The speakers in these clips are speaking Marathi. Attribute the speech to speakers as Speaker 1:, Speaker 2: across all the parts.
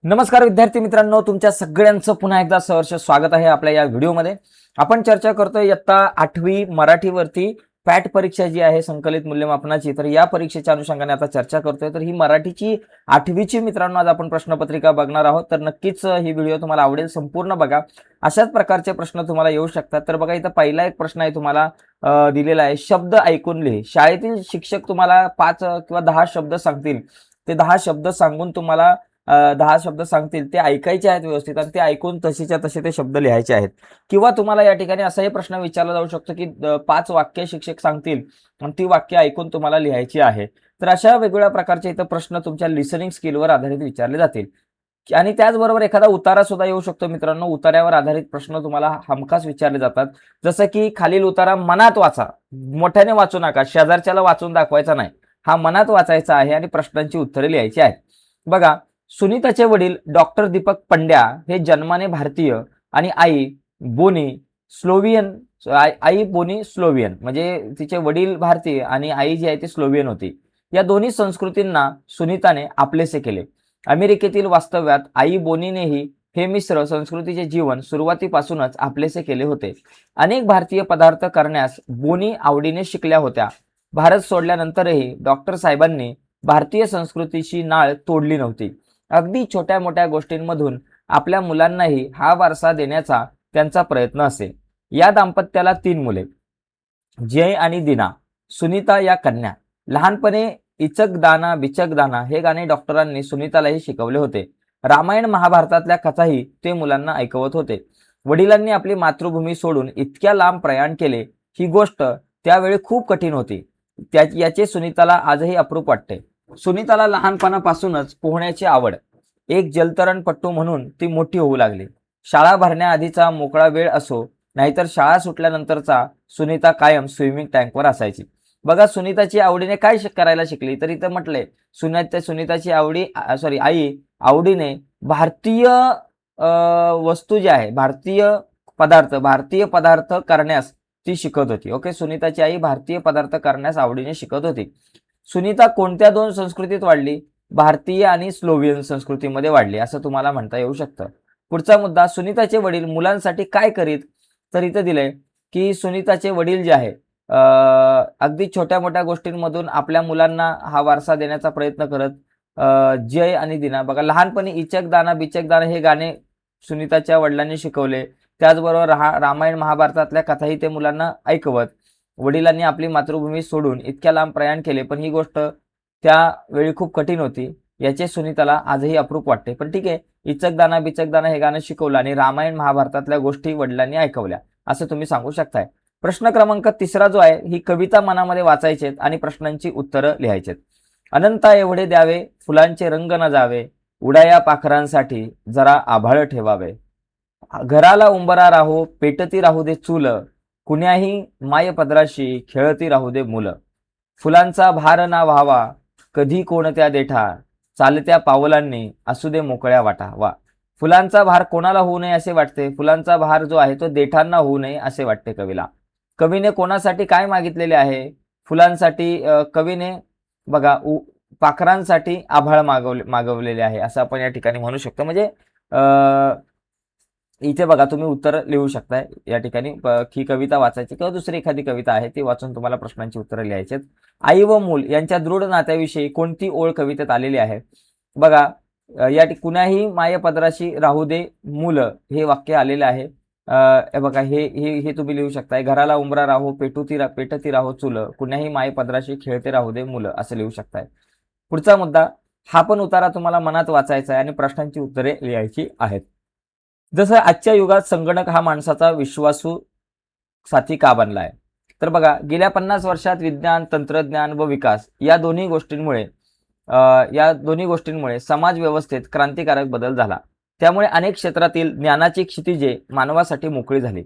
Speaker 1: नमस्कार विद्यार्थी मित्रांनो, तुमच्या सगळ्यांचं पुन्हा एकदा सहर्ष स्वागत आहे आपल्या या व्हिडिओमध्ये. आपण चर्चा करतोय इयत्ता 8वी मराठीवरती पॅट परीक्षा जी आहे संकलित मूल्यमापनाची. तर या परीक्षेच्या अनुषंगाने आता चर्चा करतोय. तर ही मराठीची 8वीची मित्रांनो आज आपण प्रश्नपत्रिका बघणार आहोत. तर नक्कीच ही व्हिडिओ तुम्हाला आवडेल, संपूर्ण बघा. अशाच प्रकारचे प्रश्न तुम्हाला येऊ शकतात. तर बघा, इथं पहिला एक प्रश्न आहे तुम्हाला दिलेला आहे, शब्द ऐकून लिही. शाळेतील शिक्षक तुम्हाला 5 किंवा 10 शब्द सांगतील. ते 10 शब्द सांगून तुम्हाला 10 शब्द सांगतील, ते ऐकायचे आहेत व्यवस्थित आणि ते ऐकून तसेच्या तसे ते शब्द लिहायचे आहेत. किंवा तुम्हाला या ठिकाणी असाही प्रश्न विचारला जाऊ शकतो की 5 वाक्य शिक्षक सांगतील आणि ती वाक्य ऐकून तुम्हाला लिहायची आहे. तर अशा वेगवेगळ्या प्रकारचे इथं प्रश्न तुमच्या लिसनिंग स्किलवर आधारित विचारले जातील. आणि त्याचबरोबर एखादा उतारा सुद्धा येऊ शकतो मित्रांनो. उतार्यावर आधारित प्रश्न तुम्हाला हमखास विचारले जातात. जसं की खालील उतारा मनात वाचा, मोठ्याने वाचू नका, शेजारच्याला वाचून दाखवायचा नाही, हा मनात वाचायचा आहे आणि प्रश्नांची उत्तरे लिहायची आहेत. बघा, सुनीताचे वडील डॉक्टर दीपक पंड्या हे जन्माने भारतीय आणि आई बोनी स्लोवियन, आई बोनी स्लोवियन, म्हणजे तिचे वडील भारतीय आणि आई जी आहे ती स्लोवियन होती. या दोन्ही संस्कृतींना सुनीताने आपलेसे केले. अमेरिकेतील वास्तव्यात आई बोनीनेही हे मिश्र संस्कृतीचे जीवन सुरुवातीपासूनच आपलेसे केले होते. अनेक भारतीय पदार्थ करण्यास बोनी आवडीने शिकल्या होत्या. भारत सोडल्यानंतरही डॉक्टर साहेबांनी भारतीय संस्कृतीची नाळ तोडली नव्हती. अगदी छोट्या मोठ्या गोष्टींमधून आपल्या मुलांनाही हा वारसा देण्याचा त्यांचा प्रयत्न असे. या दाम्पत्याला 3 मुले, जय आणि दिना. सुनीता या कन्या. लहानपणे इचक दाना बिचक दाना हे गाणे डॉक्टरांनी सुनीतालाही शिकवले होते. रामायण महाभारतातल्या कथाही ते मुलांना ऐकवत होते. वडिलांनी आपली मातृभूमी सोडून इतक्या लांब प्रयाण केले, ही गोष्ट त्यावेळी खूप कठीण होती. याचे सुनीताला आजही अप्रूप वाटते. सुनीताला लहानपणापासूनच पोहण्याची आवड. एक जलतरणपटू म्हणून ती मोठी होऊ लागली. शाळा भरण्याआधीचा मोकळा वेळ असो नाहीतर शाळा सुटल्यानंतरचा, सुनीता कायम स्विमिंग टँकवर असायची. बघा, सुनीताची आवडीने काय करायला शिकली, तर इथं म्हटलंय सुनीताची आई आवडीने भारतीय वस्तू जी आहे, भारतीय पदार्थ करण्यास ती शिकत होती. ओके, सुनीताची आई भारतीय पदार्थ करण्यास आवडीने शिकत होती. सुनीता कोणत्या 2 संस्कृतीत वाढली? भारतीय आणि स्लोवियन संस्कृतीमध्ये वाढली, असं तुम्हाला म्हणता येऊ शकतं. पुढचा मुद्दा, सुनीताचे वडील मुलांसाठी काय करीत? तर इथं दिलंय की सुनीताचे वडील जे आहे अगदी छोट्या मोठ्या गोष्टींमधून आपल्या मुलांना हा वारसा देण्याचा प्रयत्न करत. जय आणि दिना. बघा, लहानपणी इचक दाना बिचक दाना हे गाणे सुनीताच्या वडिलांनी शिकवले. त्याचबरोबर रामायण महाभारतातल्या कथाही ते मुलांना ऐकवत. वडिलांनी आपली मातृभूमी सोडून इतक्या लांब प्रयाण केले, पण ही गोष्ट त्यावेळी खूप कठीण होती. याचे सुनीताला आजही अप्रूप वाटते. पण ठीक आहे, इचक दाना बिचक दाना हे गाणं शिकवलं आणि रामायण महाभारतातल्या गोष्टी वडिलांनी ऐकवल्या, असं तुम्ही सांगू शकताय. प्रश्न क्रमांक 3 जो आहे, ही कविता मनामध्ये वाचायची आणि प्रश्नांची उत्तरं लिहायची. अनंता एवढे द्यावे, फुलांचे रंग न जावे, उडाया पाखरांसाठी जरा आभाळ ठेवावे. घराला उंबरा राहो, पेटती राहू दे चूल, कुण्याही मायपदराशी खेळती राहू दे मुलं. फुलांचा भार ना व्हावा कधी कोणत्या देठा, चालत्या पावलांनी असू दे मोकळ्या वाटा. वा, फुलांचा भार कोणाला होऊ नये असे वाटते? फुलांचा भार जो आहे तो देठांना होऊ नये असे वाटते कवीला. कवीने कोणासाठी काय मागितलेले आहे? फुलांसाठी कवीने बघा पाखरांसाठी आभाळ मागवलेले आहे, असं आपण या ठिकाणी म्हणू शकतो. म्हणजे इथे बघा, तुम्ही उत्तर लिहू शकताय या ठिकाणी. ही कविता वाचायची किंवा दुसरी एखादी कविता आहे ती वाचून तुम्हाला प्रश्नांची उत्तरं लिहायची. आई व मूल यांच्या दृढ नात्याविषयी कोणती ओळ कवितेत आलेली आहे? बघा, कुणाही मायपदराशी राहू दे मुलं हे वाक्य आलेलं आहे. बघा, हे हे हे तुम्ही लिहू शकताय. घराला उंबरा राहो, पेटती राहो चुल, कुणाही मायपदराशी खेळते राहू दे मुलं, असं लिहू शकताय. पुढचा मुद्दा, हा पण उतारा तुम्हाला मनात वाचायचा आहे आणि प्रश्नांची उत्तरे लिहायची आहेत. जसं आजच्या युगात संगणक हा माणसाचा विश्वासू साथी का बनला आहे? तर बघा, गेल्या 50 वर्षात विज्ञान, तंत्रज्ञान व विकास या दोन्ही गोष्टींमुळे समाज व्यवस्थेत क्रांतिकारक बदल झाला. त्यामुळे अनेक क्षेत्रातील ज्ञानाची क्षितिजे मानवासाठी मोकळी झाली.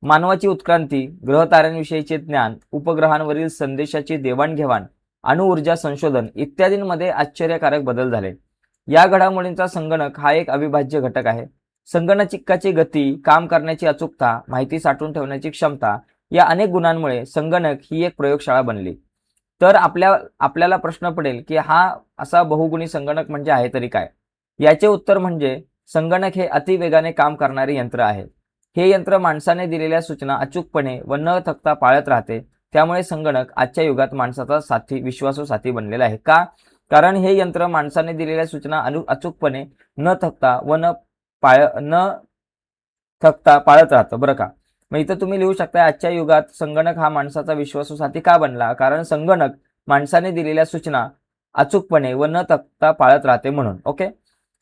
Speaker 1: मानवाची उत्क्रांती, ग्रहताऱ्यांविषयीचे ज्ञान, उपग्रहांवरील संदेशाची देवाणघेवाण, अणुऊर्जा संशोधन इत्यादींमध्ये आश्चर्यकारक बदल झाले. या घडामोडींचा संगणक हा एक अविभाज्य घटक आहे. संगणकाची गती, काम करण्याची अचूकता, माहिती साठवून ठेवण्याची क्षमता या अनेक गुणांमुळे संगणक ही एक प्रयोगशाळा बनली. तर आपल्याला प्रश्न पडेल की हा असा बहुगुणी संगणक म्हणजे आहे तरी काय? याचे उत्तर म्हणजे संगणक हे अतिवेगाने काम करणारे यंत्र आहे. हे यंत्र माणसाने दिलेल्या सूचना अचूकपणे व न थकता पाळत राहते. त्यामुळे संगणक आजच्या युगात माणसाचा साथी, विश्वासू साथी बनलेला आहे. का? कारण हे यंत्र माणसाने दिलेल्या सूचना अचूकपणे न थकता व न थकता पाळत राहतं, बरं का. मग इथं तुम्ही लिहू शकता, आजच्या युगात संगणक हा माणसाचा विश्वासू साथी का बनला? कारण संगणक माणसाने दिलेल्या सूचना अचूकपणे व न थकता पाळत राहते म्हणून. ओके.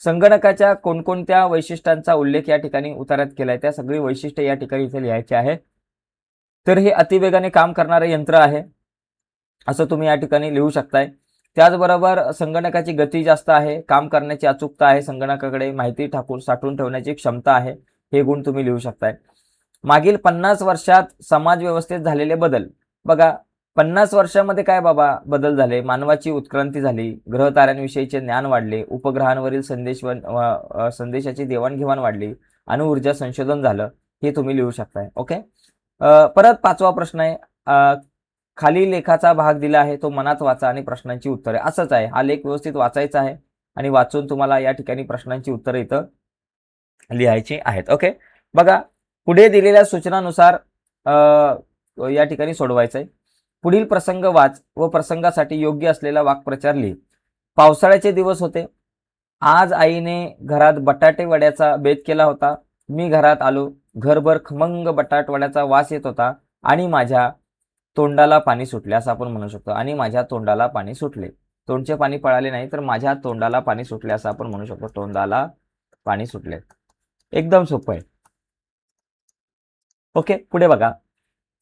Speaker 1: संगणकाच्या कोणकोणत्या वैशिष्ट्यांचा उल्लेख या ठिकाणी उतार्यात केलाय, त्या सगळी वैशिष्ट्ये या ठिकाणी इथे लिहायची आहे. तर हे अतिवेगाने काम करणारे यंत्र आहे असं तुम्ही या ठिकाणी लिहू शकताय. त्याचबरोबर संगणकाची गती जास्त आहे, काम करण्याची अचूकता आहे, संगणकाकडे माहिती साठवून ठेवण्याची क्षमता आहे, हे गुण तुम्ही लिहू शकताय. मागील 50 वर्षात समाज व्यवस्थेत झालेले बदल. बघा, 50 वर्षामध्ये काय बाबा बदल झाले? मानवाची उत्क्रांती झाली, ग्रह ताऱ्यांविषयीचे ज्ञान वाढले, उपग्रहांवरील संदेशाची देवाणघेवाण वाढली, अणुऊर्जा संशोधन झालं, हे तुम्ही लिहू शकताय. ओके. परत 5वा प्रश्न आहे, खाली लेखाचा भाग दिला आहे, तो मनात वाचा आणि प्रश्नांची उत्तरे. असंच आहे, हा लेख व्यवस्थित वाचायचा आहे आणि वाचून तुम्हाला या ठिकाणी प्रश्नांची उत्तरे इथं लिहायची आहेत. ओके. बघा, पुढे दिलेल्या सूचनानुसार या ठिकाणी सोडवायचं आहे. पुढील प्रसंग वाच व प्रसंगासाठी योग्य असलेला वाक्प्रचार लिह. पावसाळ्याचे दिवस होते. आज आईने घरात बटाटे वड्याचा बेत केला होता. मी घरात आलो. घरभर खमंग बटाटवड्याचा वास येत होता आणि माझ्या तोंडाला पाणी सुटले, असं आपण म्हणू शकतो. आणि माझ्या तोंडाला पाणी सुटले. तोंडचे पाणी पळाले नाही, तर माझ्या तोंडाला पाणी सुटले असं आपण म्हणू शकतो. तोंडाला पाणी सुटले. एकदम सोपं आहे. ओके. पुढे बघा,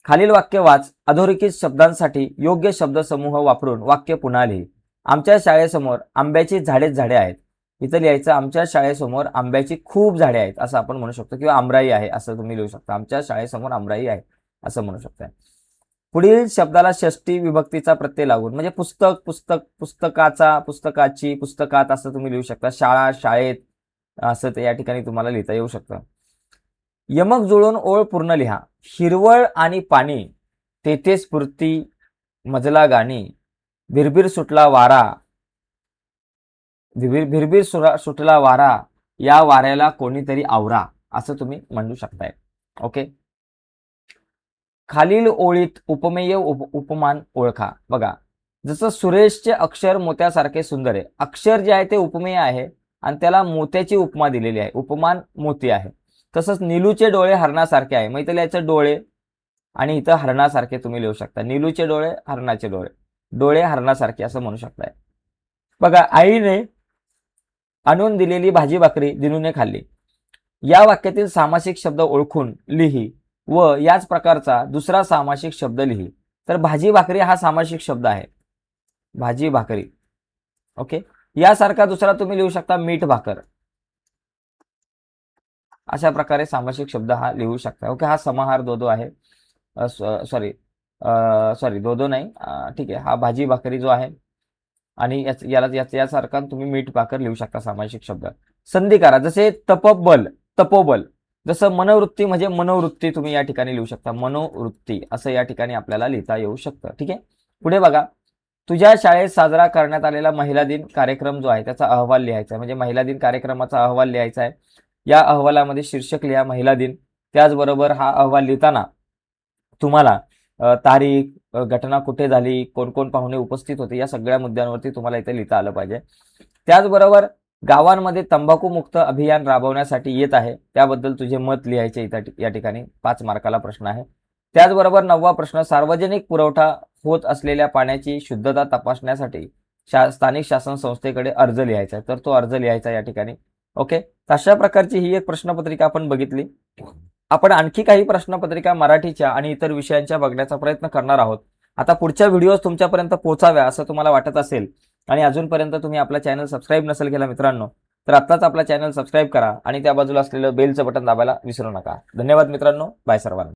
Speaker 1: खालील वाक्य वाच. अधोरेखित शब्दांसाठी योग्य शब्दसमूह वापरून वाक्य पुन्हा लिही. आमच्या शाळेसमोर आंब्याची झाडे आहेत. इथं लिहायचं, आमच्या शाळेसमोर आंब्याची खूप झाडे आहेत असं आपण म्हणू शकतो, किंवा आमराई आहे असं तुम्ही लिहू शकता. आमच्या शाळेसमोर आमराई आहे असं म्हणू शकता. पुढील शब्दाला षष्टी विभक्तीचा प्रत्यय लागून, म्हणजे पुस्तक, पुस्तकाचा, पुस्तकाची, पुस्तकात असं तुम्ही लिहू शकता. शाळा, शाळेत असं ते या ठिकाणी तुम्हाला लिहिता येऊ शकतं. यमक जुळून ओळ पूर्ण लिहा. हिरवळ आणि पाणी, तेथे स्फूर्ती मजला गाणी, भिरभिर सुटला वारा, भिरभिर सुटला वारा, या वाऱ्याला कोणीतरी आवरा, असं तुम्ही म्हणू शकताय. ओके. खालील ओळीत उपमेय उपमान ओळखा. बघा, जसं सुरेशचे अक्षर मोत्यासारखे सुंदर आहे. अक्षर जे आहे ते उपमेय आहे आणि त्याला मोत्याची उपमा दिलेली आहे. उपमान मोती आहे. तसंच नीलूचे डोळे हरणासारखे आहे. मग इथं लिहायचं डोळे आणि इथं हरणासारखे तुम्ही लिहू शकता. नीलूचे डोळे, हरणाचे डोळे, डोळे हरणासारखे असं म्हणू शकताय. बघा, आईने आणून दिलेली भाजी भाकरी दिनूने खाल्ली. या वाक्यातील सामासिक शब्द ओळखून लिही व याच प्रकारचा दुसरा सामासिक शब्द लिही. तर भाजी भाकरी हा सामासिक शब्द आहे. भाजी भाकरी. ओके. यासारखा दुसरा तुम्ही लिहू शकता मीठ भाकर. अशा प्रकारे सामासिक शब्द हा लिहू शकता. ओके. हा समाहार दो आहे. सॉरी दो नाही, ठीक आहे. हा भाजी भाकरी जो आहे आणि यासारखा तुम्ही मीठ भाकर लिहू शकता सामासिक शब्द. संधी करा, जसे तपोबल. जसं मनोवृत्ती म्हणजे मनोवृत्ती तुम्ही या ठिकाणी लिहू शकता. मनोवृत्ती असं या ठिकाणी आपल्याला लिहिता येऊ शकतं. ठीक आहे. पुढे बघा, तुझ्या शाळेत साजरा करण्यात आलेला महिला दिन कार्यक्रम जो आहे त्याचा अहवाल लिहायचा आहे. म्हणजे महिला दिन कार्यक्रमाचा अहवाल लिहायचा आहे. या अहवालामध्ये शीर्षक लिहा महिला दिन. त्याचबरोबर हा अहवाल लिहिताना तुम्हाला तारीख, घटना कुठे झाली, कोण कोण पाहुणे उपस्थित होते, या सगळ्या मुद्द्यांवरती तुम्हाला इथे लिहिता आलं पाहिजे. त्याचबरोबर गावांमध्ये तंबाखू मुक्त अभियान राबवण्यासाठी येत आहे, त्याबद्दल तुझे मत लिहायचे या ठिकाणी. 5 मार्काला प्रश्न आहे. त्याचबरोबर 9वा प्रश्न, सार्वजनिक पुरवठा होत असलेल्या पाण्याची शुद्धता तपासण्यासाठी स्थानिक शासन संस्थेकडे अर्ज लिहायचा आहे. तर तो अर्ज लिहायचा या ठिकाणी. ओके. अशा प्रकारची ही एक प्रश्नपत्रिका आपण बघितली. आपण आणखी काही प्रश्नपत्रिका मराठीच्या आणि इतर विषयांच्या बघण्याचा प्रयत्न करणार आहोत. आता पुढच्या व्हिडिओज तुमच्यापर्यंत पोहोचाव्या असं तुम्हाला वाटत असेल आणि अजूनपर्यंत तुम्ही आपला चॅनल सबस्क्राईब नसेल केला मित्रांनो, तर आत्ताच आपला चॅनल सबस्क्राईब करा आणि त्या बाजूला असलेलं बेलचं बटन दाबायला विसरू नका. धन्यवाद मित्रांनो. बाय सर्वांना.